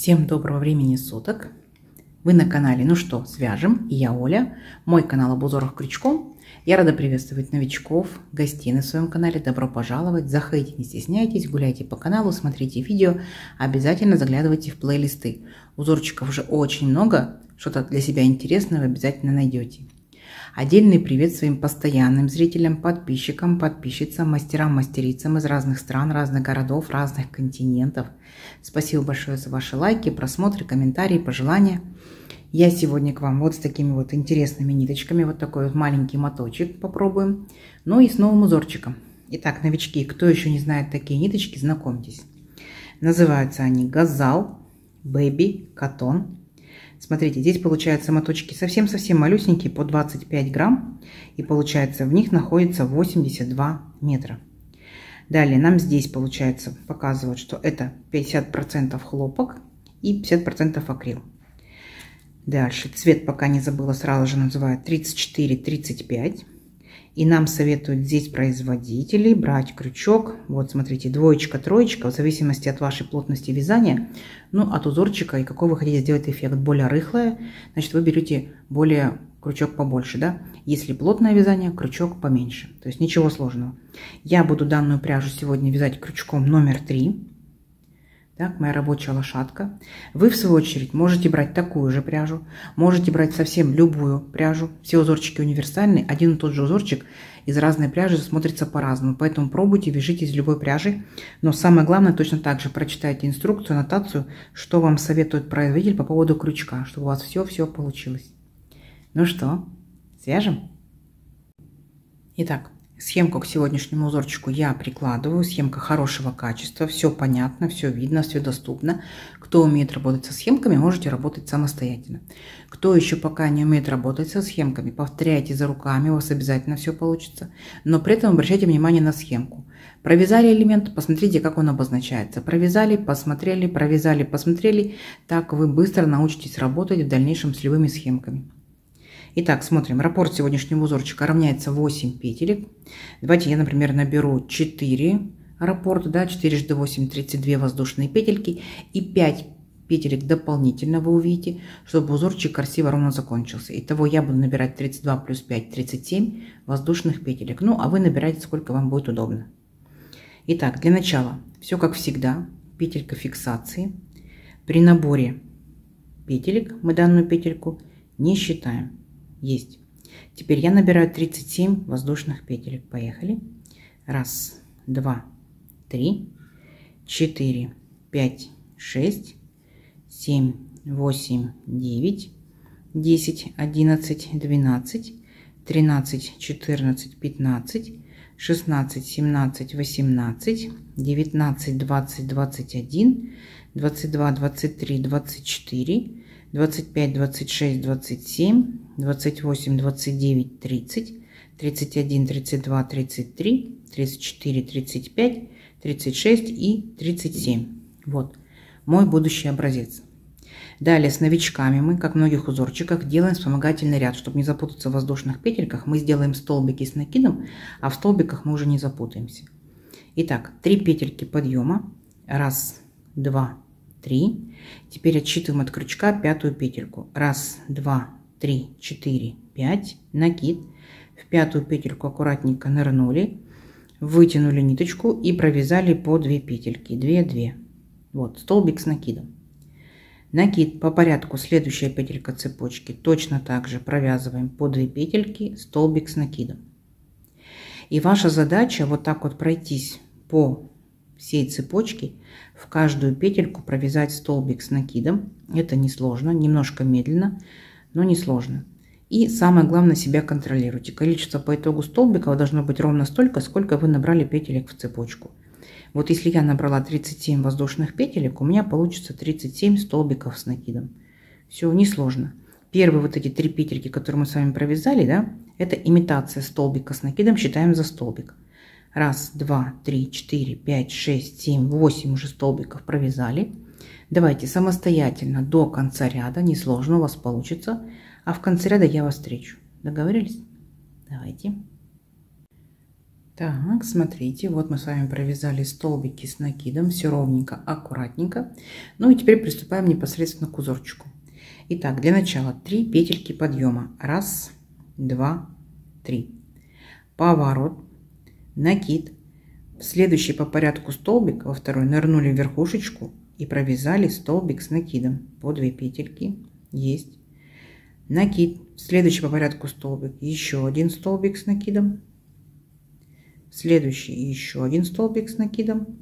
Всем доброго времени суток! Вы на канале «Ну что, свяжем?» И я Оля, мой канал об узорах крючком. Я рада приветствовать новичков, гостей на своем канале. Добро пожаловать! Заходите, не стесняйтесь, гуляйте по каналу, смотрите видео, обязательно заглядывайте в плейлисты. Узорчиков уже очень много, что-то для себя интересное вы обязательно найдете. Отдельный привет своим постоянным зрителям, подписчикам, подписчицам, мастерам, мастерицам из разных стран, разных городов, разных континентов. Спасибо большое за ваши лайки, просмотры, комментарии, пожелания. Я сегодня к вам вот с такими вот интересными ниточками, вот такой вот маленький моточек попробуем. Ну и с новым узорчиком. Итак, новички, кто еще не знает такие ниточки, знакомьтесь. Называются они Газал, Бэби, Катон. Смотрите, здесь получаются моточки совсем-совсем малюсенькие, по 25 грамм. И получается, в них находится 82 метра. Далее нам здесь, получается, показывают, что это 50% хлопок и 50% акрил. Дальше, цвет пока не забыла, сразу же называют 34-35. И нам советуют здесь производители брать крючок. Вот, смотрите, двоечка, троечка, в зависимости от вашей плотности вязания. Ну, от узорчика и какой вы хотите сделать эффект. Более рыхлое, значит, вы берете более крючок побольше, да. Если плотное вязание, крючок поменьше. То есть ничего сложного. Я буду данную пряжу сегодня вязать крючком номер 3. Так, моя рабочая лошадка. Вы, в свою очередь, можете брать такую же пряжу. Можете брать совсем любую пряжу. Все узорчики универсальные. Один и тот же узорчик из разной пряжи смотрится по-разному. Поэтому пробуйте, вяжите из любой пряжи. Но самое главное, точно так же прочитайте инструкцию, аннотацию, что вам советует производитель по поводу крючка, чтобы у вас все получилось. Ну что, свяжем? Итак. Схемку к сегодняшнему узорчику я прикладываю. Схемка хорошего качества. Все понятно, все видно, все доступно. Кто умеет работать со схемками, можете работать самостоятельно. Кто еще пока не умеет работать со схемками, повторяйте за руками, у вас обязательно все получится. Но при этом обращайте внимание на схемку. Провязали элемент, посмотрите, как он обозначается. Провязали, посмотрели, провязали, посмотрели. Так вы быстро научитесь работать в дальнейшем с любыми схемками. Итак, смотрим. Раппорт сегодняшнего узорчика равняется 8 петелек. Давайте я, например, наберу 4 раппорта, да, 4 × 8, 32 воздушные петельки и 5 петелек дополнительно вы увидите, чтобы узорчик красиво ровно закончился. Итого я буду набирать 32 плюс 5, 37 воздушных петелек. Ну, а вы набирайте, сколько вам будет удобно. Итак, для начала все как всегда. Петелька фиксации. При наборе петелек мы данную петельку не считаем. Есть. Теперь я набираю 37 воздушных петелек. Поехали. 1, 2, 3, 4, 5, 6, 7, 8, 9, 10, 11, 12, 13, 14, 15, 16, 17, 18, 19, 20, 21, 22, 23, 24, 25, 26, 27, 28, 29, 30, 31, 32, 33, 34, 35, 36 и 37. Вот мой будущий образец. Далее с новичками мы, как в многих узорчиках, делаем вспомогательный ряд. Чтобы не запутаться в воздушных петельках, мы сделаем столбики с накидом, а в столбиках мы уже не запутаемся. Итак, 3 петельки подъема. 1, 2, 3. Теперь отсчитываем от крючка 5-ю петельку. 1, 2, 3, 4, 5. Накид. В 5-ю петельку аккуратненько нырнули. Вытянули ниточку и провязали по 2 петельки. 2, 2. Вот столбик с накидом. Накид по порядку. Следующая петелька цепочки. Точно так же провязываем по 2 петельки. Столбик с накидом. И ваша задача вот так вот пройтись по всей цепочке, в каждую петельку провязать столбик с накидом. Это несложно, немножко медленно, но несложно. И самое главное, себя контролируйте. Количество по итогу столбиков должно быть ровно столько, сколько вы набрали петелек в цепочку. Вот если я набрала 37 воздушных петелек, у меня получится 37 столбиков с накидом. Все несложно. Первые вот эти 3 петельки, которые мы с вами провязали, да, это имитация столбика с накидом, считаем за столбик. 1, 2, 3, 4, 5, 6, 7, 8 уже столбиков провязали. Давайте самостоятельно до конца ряда, несложно у вас получится, а в конце ряда я вас встречу. Договорились? Давайте. Так, смотрите, вот мы с вами провязали столбики с накидом, все ровненько, аккуратненько. Ну и теперь приступаем непосредственно к узорчику. Итак, для начала 3 петельки подъема. 1, 2, 3. Поворот, накид. Следующий по порядку столбик, во второй нырнули в верхушечку и провязали столбик с накидом. По 2 петельки. Есть. Накид. Следующий по порядку столбик. Еще один столбик с накидом. Следующий еще один столбик с накидом.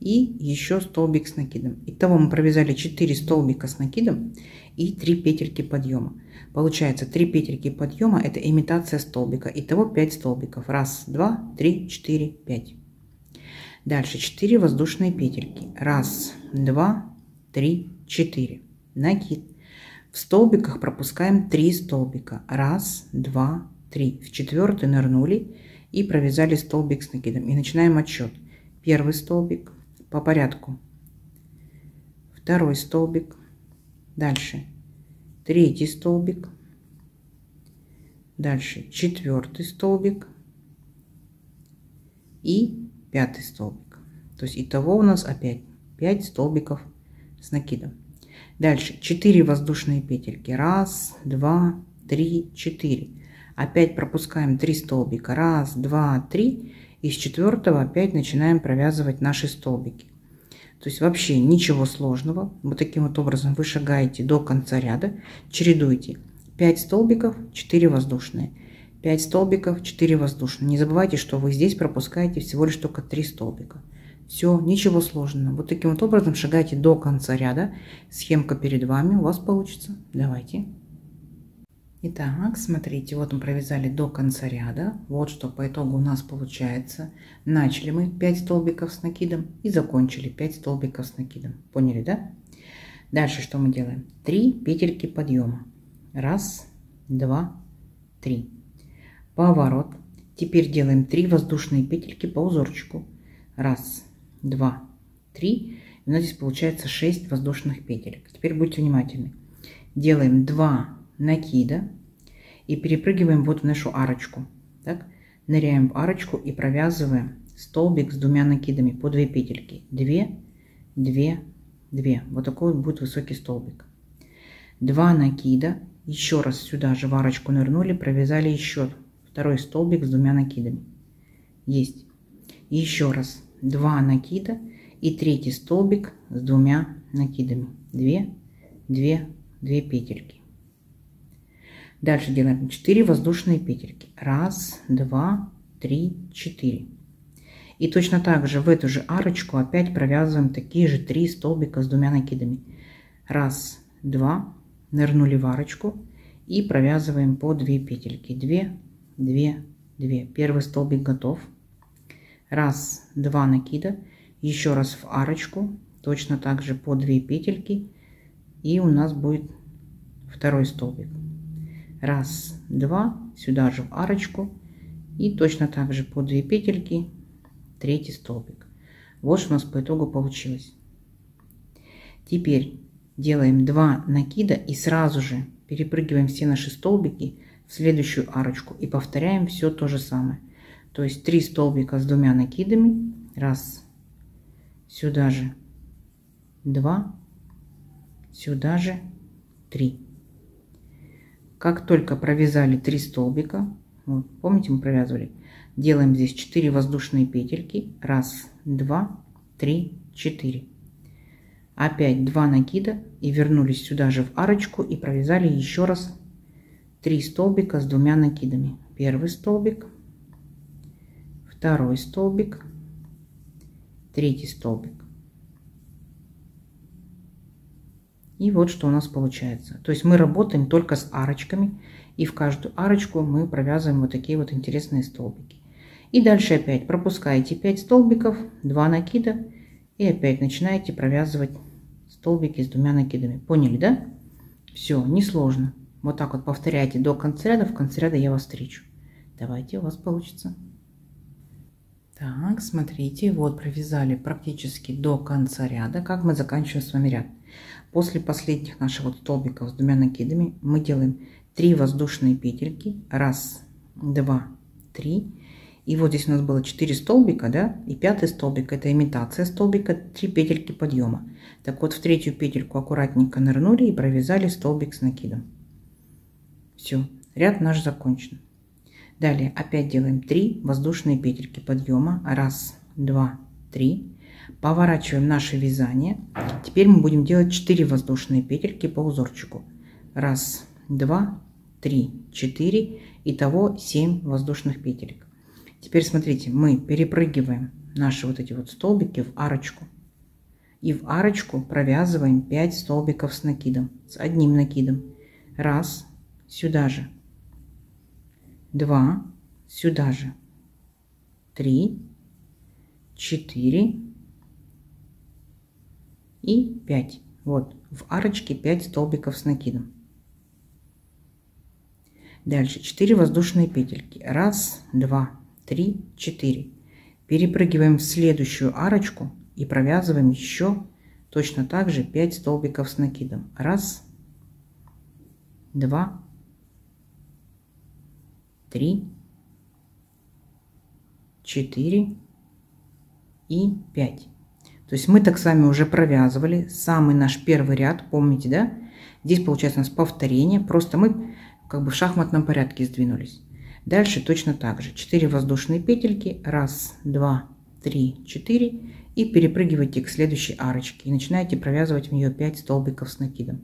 И еще столбик с накидом. Итого мы провязали 4 столбика с накидом и 3 петельки подъема. Получается 3 петельки подъема — это имитация столбика. Итого 5 столбиков. 1, 2, 3, 4, 5. Dальше 4 воздушные петельки. 1, 2, 3, 4. Накид. В столбиках пропускаем 3 столбика. 1, 2, 3. В четвертый нырнули и провязали столбик с накидом. И начинаем отсчет. Первый столбик по порядку. Второй столбик. Дальше третий столбик. Дальше четвертый столбик. И пятый столбик. То есть итого у нас опять 5 столбиков с накидом. Дальше 4 воздушные петельки. 1, 2, 3, 4. Опять пропускаем 3 столбика. 1, 2, 3. И с четвертого опять начинаем провязывать наши столбики. То есть вообще ничего сложного. Вот таким вот образом вы шагаете до конца ряда. Чередуете 5 столбиков, 4 воздушные. 5 столбиков, 4 воздушные. Не забывайте, что вы здесь пропускаете всего лишь только 3 столбика. Все, ничего сложного. Вот таким вот образом шагайте до конца ряда. Схемка перед вами, у вас получится. Давайте. Итак, смотрите, вот мы провязали до конца ряда. Вот что по итогу у нас получается. Начали мы 5 столбиков с накидом и закончили 5 столбиков с накидом. Поняли, да? Дальше что мы делаем? 3 петельки подъема. 1, 2, 3. Поворот. Теперь делаем 3 воздушные петельки по узорчику. 1, 2, 3. И у нас здесь получается 6 воздушных петелек. Теперь будьте внимательны. Делаем 2 накида и перепрыгиваем вот в нашу арочку. Так? Ныряем в арочку и провязываем столбик с 2 накидами по 2 петельки. 2, 2, 2. Вот такой вот будет высокий столбик. 2 накида. Еще раз сюда же в арочку нырнули, провязали еще второй столбик с 2 накидами. Есть. Еще раз 2 накида и третий столбик с 2 накидами. 2, 2, 2 петельки. Дальше делаем 4 воздушные петельки. 1, 2, 3, 4. И точно так же в эту же арочку опять провязываем такие же 3 столбика с 2 накидами. 1, 2, нырнули в арочку и провязываем по 2 петельки. 2, 2, 2. Первый столбик готов. 1, 2 накида. Еще раз в арочку. Точно так же по 2 петельки. И у нас будет второй столбик. 1, 2, сюда же в арочку. И точно так же по 2 петельки. Третий столбик. Вот что у нас по итогу получилось. Теперь делаем 2 накида и сразу же перепрыгиваем все наши столбики в следующую арочку. И повторяем все то же самое. То есть 3 столбика с 2 накидами. 1, сюда же 2, сюда же 3. Как только провязали 3 столбика, вот, помните, мы провязывали, делаем здесь 4 воздушные петельки. 1, 2, 3, 4. Опять 2 накида и вернулись сюда же в арочку и провязали еще раз 3 столбика с 2 накидами. Первый столбик, второй столбик, третий столбик. И вот что у нас получается. То есть мы работаем только с арочками. И в каждую арочку мы провязываем вот такие вот интересные столбики. И дальше опять пропускаете 5 столбиков, 2 накида. И опять начинаете провязывать столбики с 2 накидами. Поняли, да? Все, несложно. Вот так вот повторяйте до конца ряда. В конце ряда я вас встречу. Давайте, у вас получится. Так, смотрите, вот провязали практически до конца ряда. Как мы заканчиваем с вами ряд? После последних наших вот столбиков с 2 накидами мы делаем 3 воздушные петельки. 1, 2, 3. И вот здесь у нас было 4 столбика, да, и 5-й столбик это имитация столбика, 3 петельки подъема. Так вот в 3-ю петельку аккуратненько нырнули и провязали столбик с накидом. Все, ряд наш закончен. Далее опять делаем 3 воздушные петельки подъема. 1, 2, 3. Поворачиваем наше вязание. Теперь мы будем делать 4 воздушные петельки по узорчику. 1, 2, 3, 4. Итого 7 воздушных петелек. Теперь смотрите, мы перепрыгиваем наши вот эти вот столбики в арочку. И в арочку провязываем 5 столбиков с накидом, с одним накидом. 1, сюда же. 2, сюда же. 3, 4 и 5. Вот, в арочке 5 столбиков с накидом. Дальше 4 воздушные петельки. 1, 2, 3, 4. Перепрыгиваем в следующую арочку и провязываем еще точно так же 5 столбиков с накидом. 1, 2, 3, 4 и 5. То есть мы так с вами уже провязывали самый наш первый ряд, помните, да? Здесь получается у нас повторение, просто мы как бы в шахматном порядке сдвинулись. Дальше точно так же 4 воздушные петельки, 1, 2, 3, 4 и перепрыгивайте к следующей арочке и начинаете провязывать в нее 5 столбиков с накидом.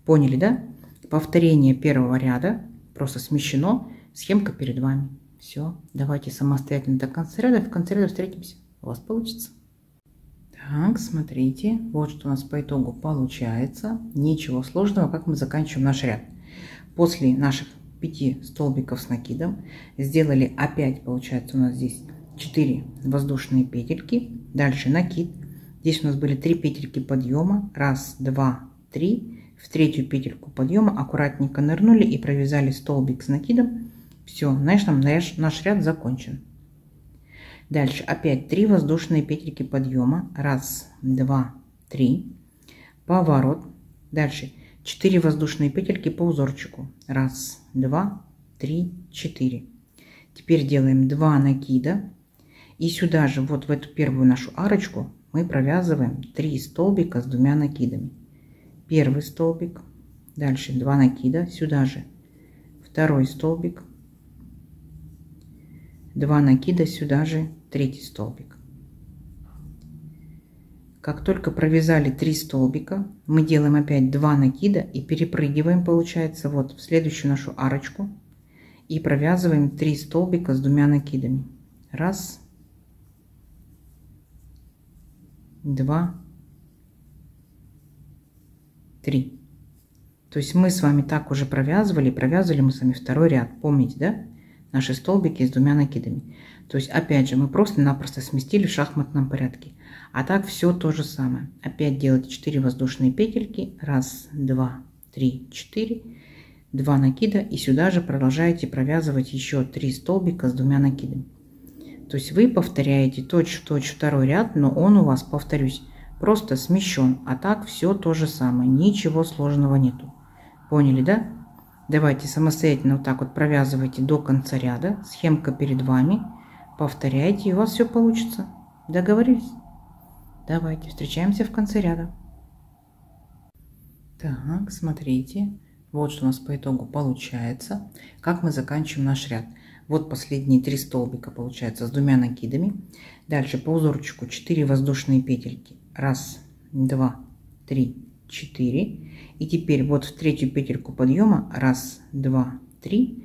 Поняли, да? Повторение первого ряда просто смещено, схемка перед вами. Все, давайте самостоятельно до конца ряда, в конце ряда встретимся, у вас получится. Так, смотрите, вот что у нас по итогу получается. Ничего сложного, как мы заканчиваем наш ряд. После наших 5 столбиков с накидом сделали опять, получается, у нас здесь 4 воздушные петельки. Дальше накид. Здесь у нас были 3 петельки подъема. 1, 2, 3. В 3-ю петельку подъема аккуратненько нырнули и провязали столбик с накидом. Все, наш ряд закончен. Дальше опять 3 воздушные петельки подъема. 1, 2, 3. Поворот. Дальше 4 воздушные петельки по узорчику. 1, 2, 3, 4. Теперь делаем 2 накида. И сюда же, вот в эту первую нашу арочку, мы провязываем 3 столбика с 2 накидами. Первый столбик. Дальше 2 накида. Сюда же второй столбик. 2 накида, сюда же 3 столбик. Как только провязали 3 столбика, мы делаем опять 2 накида и перепрыгиваем, получается, вот в следующую нашу арочку и провязываем 3 столбика с 2 накидами. 1, 2, 3. То есть мы с вами так уже провязывали мы с вами второй ряд, помните, да? Наши столбики с 2 накидами. То есть опять же мы просто-напросто сместили в шахматном порядке. А так все то же самое. Опять делайте 4 воздушные петельки. 1, 2, 3, 4. 2 накида. И сюда же продолжаете провязывать еще 3 столбика с 2 накидами. То есть вы повторяете точь-в-точь второй ряд, но он у вас, повторюсь, просто смещен. А так все то же самое. Ничего сложного нету. Поняли, да? Давайте самостоятельно вот так вот провязывайте до конца ряда. Схемка перед вами. Повторяйте, и у вас все получится. Договорились? Давайте, встречаемся в конце ряда. Так, смотрите. Вот что у нас по итогу получается. Как мы заканчиваем наш ряд. Вот последние 3 столбика получается с 2 накидами. Дальше по узорчику 4 воздушные петельки. 1, 2, 3, 4. И теперь вот в 3-ю петельку подъема 1, 2, 3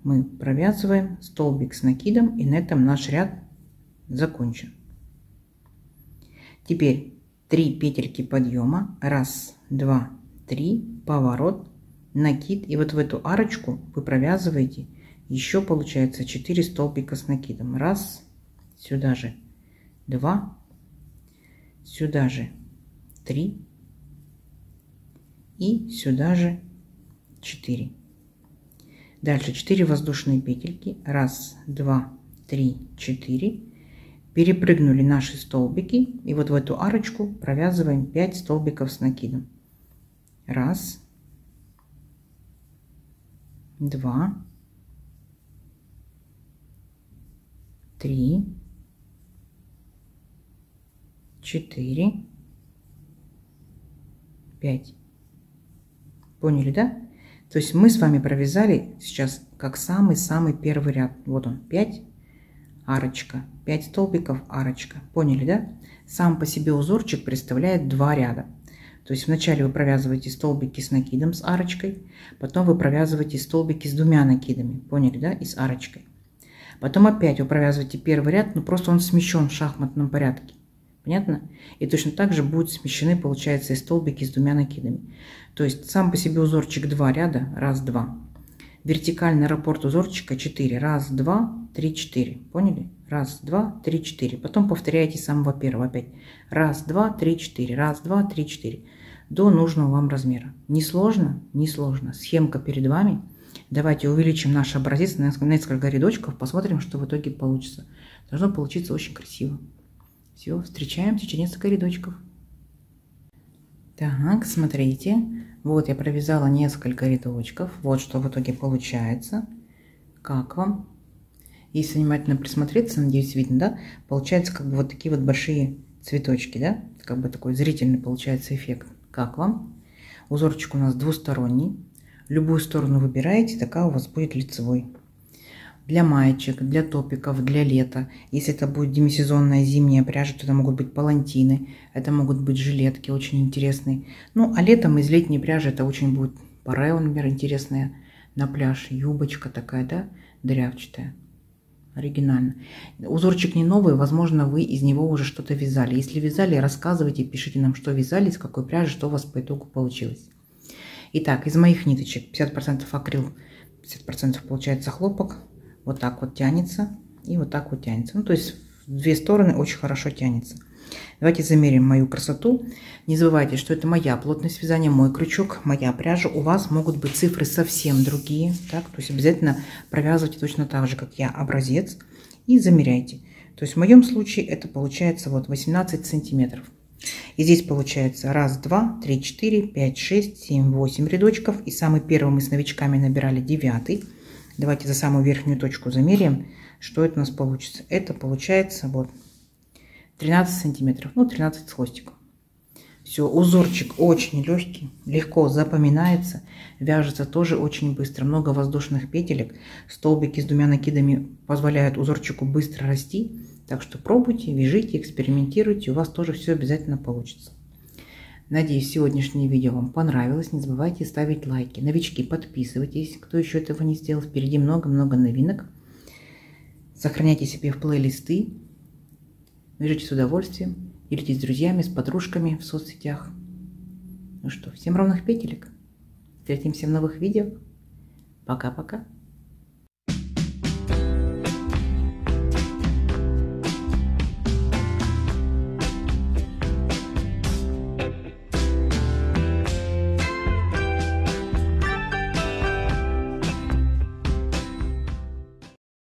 мы провязываем столбик с накидом, и на этом наш ряд закончен. Теперь 3 петельки подъема, 1, 2, 3, поворот, накид, и вот в эту арочку вы провязываете еще, получается, 4 столбика с накидом. 1, сюда же 2, сюда же 3 и сюда же 4. Дальше 4 воздушные петельки. 1, 2, 3, 4. Перепрыгнули наши столбики. И вот в эту арочку провязываем 5 столбиков с накидом. 1, 2, 3, 4, 5. Поняли, да? То есть мы с вами провязали сейчас как самый-самый первый ряд. Вот он, 5, арочка, 5 столбиков, арочка. Поняли, да? Сам по себе узорчик представляет 2 ряда. То есть вначале вы провязываете столбики с накидом, с арочкой, потом вы провязываете столбики с 2 накидами. Поняли, да? И с арочкой. Потом опять вы провязываете первый ряд, но просто он смещен в шахматном порядке. Понятно? И точно так же будут смещены, получается, и столбики с 2 накидами. То есть сам по себе узорчик 2 ряда, раз, 2. Вертикальный раппорт узорчика 4, раз, 2, 3, 4. Поняли? Раз, 2, 3, 4. Потом повторяйте с самого первого опять. Раз, 2, 3, 4. Раз, 2, 3, 4. До нужного вам размера. Несложно? Несложно. Схемка перед вами. Давайте увеличим наш образец на несколько рядочков. Посмотрим, что в итоге получится. Должно получиться очень красиво. Все, встречаемся через несколько рядочков. Так, смотрите. Вот я провязала несколько рядочков. Вот что в итоге получается. Как вам? Если внимательно присмотреться, надеюсь, видно, да? Получается как бы вот такие вот большие цветочки, да? Как бы такой зрительный получается эффект. Как вам? Узорчик у нас двусторонний. Любую сторону выбираете, такая у вас будет лицевой. Для маечек, для топиков, для лета. Если это будет демисезонная зимняя пряжа, то это могут быть палантины, это могут быть жилетки очень интересные. Ну, а летом из летней пряжи это очень будет парео, например, интересная на пляж. Юбочка такая, да, дырявчатая. Оригинально. Узорчик не новый, возможно, вы из него уже что-то вязали. Если вязали, рассказывайте, пишите нам, что вязали, с какой пряжи, что у вас по итогу получилось. Итак, из моих ниточек 50% акрил, 50% получается хлопок. Вот так вот тянется и вот так вот тянется. Ну, то есть в 2 стороны очень хорошо тянется. Давайте замерим мою красоту. Не забывайте, что это моя плотность вязания, мой крючок, моя пряжа. У вас могут быть цифры совсем другие. Так? То есть обязательно провязывайте точно так же, как я, образец. И замеряйте. То есть в моем случае это получается вот 18 сантиметров. И здесь получается 1, 2, 3, 4, 5, 6, 7, 8 рядочков. И самый первый мы с новичками набирали 9. Давайте за самую верхнюю точку замеряем, что это у нас получится. Это получается вот 13 сантиметров, ну 13 с хвостиком. Все, узорчик очень легкий, легко запоминается, вяжется тоже очень быстро. Много воздушных петелек, столбики с 2 накидами позволяют узорчику быстро расти. Так что пробуйте, вяжите, экспериментируйте, у вас тоже все обязательно получится. Надеюсь, сегодняшнее видео вам понравилось. Не забывайте ставить лайки. Новички, подписывайтесь. Кто еще этого не сделал, впереди много-много новинок. Сохраняйте себе в плейлисты. Вяжите с удовольствием. Делитесь с друзьями, с подружками в соцсетях. Ну что, всем ровных петелек. Встретимся в новых видео. Пока-пока.